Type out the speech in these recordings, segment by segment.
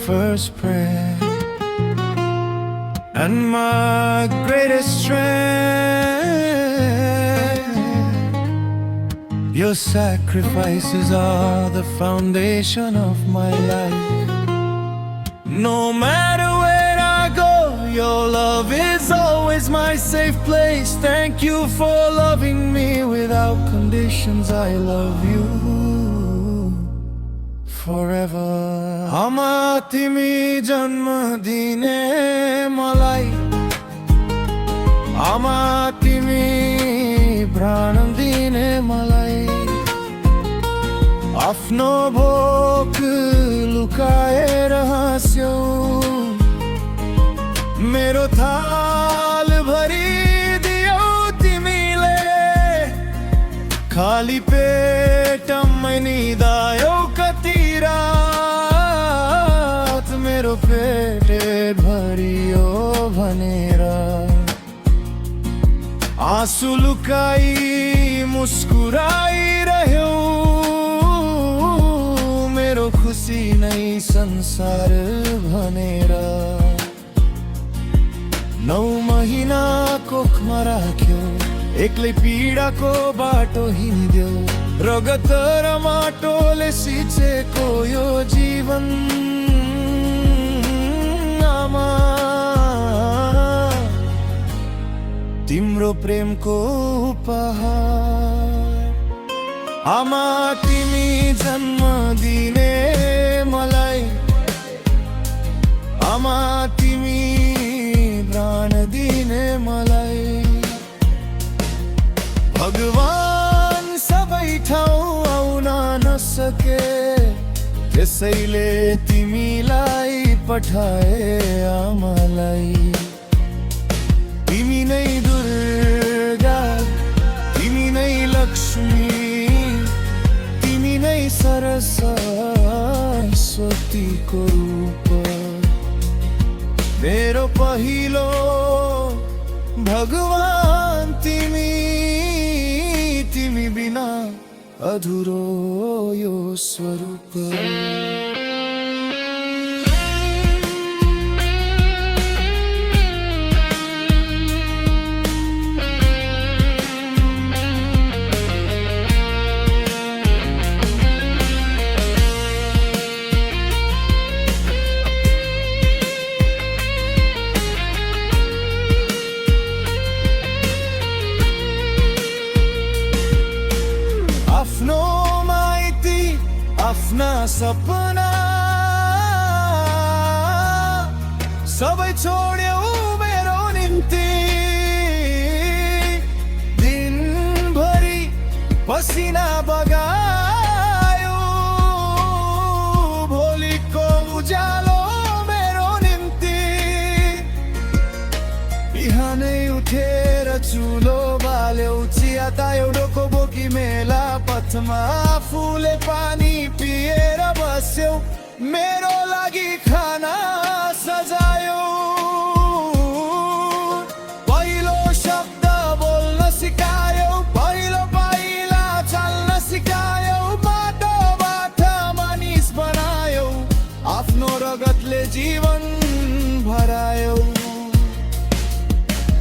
first breath and my greatest strength. Your sacrifices are the foundation of my life. No matter where I go, your love is always my safe place. Thank you for loving me without conditions. I love you forever. Ama timi janma dine malai, ama timi pran dine malai. Afno bhok lukaye rahasyo मेरो थाल भरी दियो तिमीले, खाली पेट निद आयो कति रात मेरो पेट भरियो भनेर आँसु लुकाई मुस्कुराइरह्यौ, मेरो खुसी नै संसार भनेर 9 महिना कोखमा राख्यो, एक्लै पीडाको बाटो हिँड्यो, रगत र माटोले सिचेको यो जीवन। आमा तिम्रो प्रेमको उपहार, आमा तिमी जन्म दिने मलाई, आमा तिमी प्राण दिने मलाई। भगवान सबै ठाउँ आउन नसके, त्यसैले तिमीलाई पठाए आमालाई। तिमी नै दुर्गा, तिमी नै लक्ष्मी, तिमी नै सरस्वतीको रूप, मेरो पहिलो भगवान तिमी, तिमी बिना अधुरो यो स्वरूप। आफ्नो माइती आफ्ना सपना सबै छोड्यौ मेरो निम्ति, दिनभरि पसिना बगायो, भोलिको उज्यालो मेरो निम्ति। बिहानै उठेर चुलो बाल्यौ, चिया तायौ, डोको बोकी मेला पथमा आफूले पानी पिएर बस्यौ, मेरो लागि खाना सजायौ। पहिलो शब्द बोल्न सिकायौ, पहिलो पाइला चल्न सिकायौ, बाटोबाट मानिस बनायौ, आफ्नो रगतले जीवन भरायौ।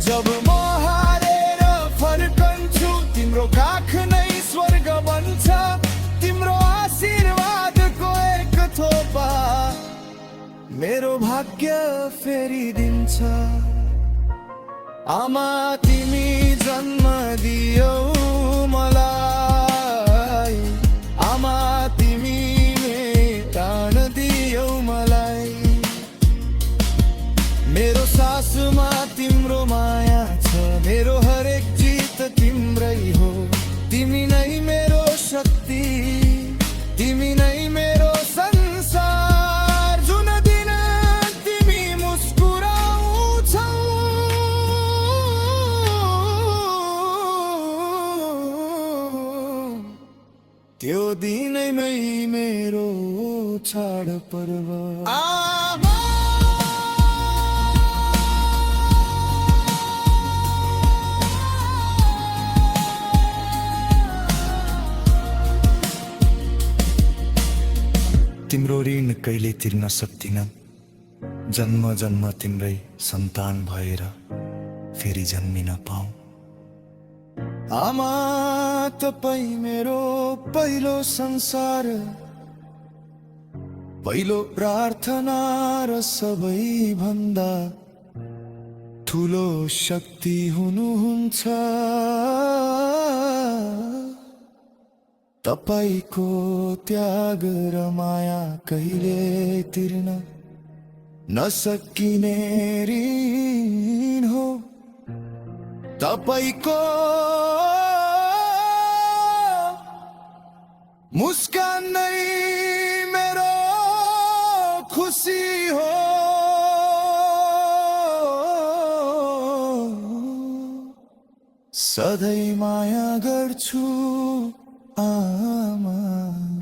जब म हारेर फर्कन्छु, तिम्रो काख नै स्वर्ग बन्छ, तिम्रो आशीर्वादको एक थोपा मेरो भाग्य फेरिदिन्छ। आमा तिमी जन्म दियौ मलाई, आमा तिमी प्राण दियौ मलाई। मेरो सासुमा तिम्रो माया छ, मेरो हरेक जित तिम्रै हो, तिमी नै मेरो शक्ति, तिमी नै मेरो संसार। जुन दिन तिमी मुस्कुराउँछौ, त्यो दिनै नै मेरो चाड पर्व। तिम्रो ऋण कहिले तिर्न सक्दिन। जन्म जन्म तिम्रै सन्तान भएर फेरि जन्मिन पाऊँ। आमा तपाईँ मेरो पहिलो संसार, पहिलो प्रार्थना र सबैभन्दा ठुलो शक्ति हुनुहुन्छ। तपाईको त्याग र माया कहिले तिर्न नसकिने ऋण हो। तपाईको मुस्कान नै मेरो खुसी हो। सधैँ माया गर्छु आमा।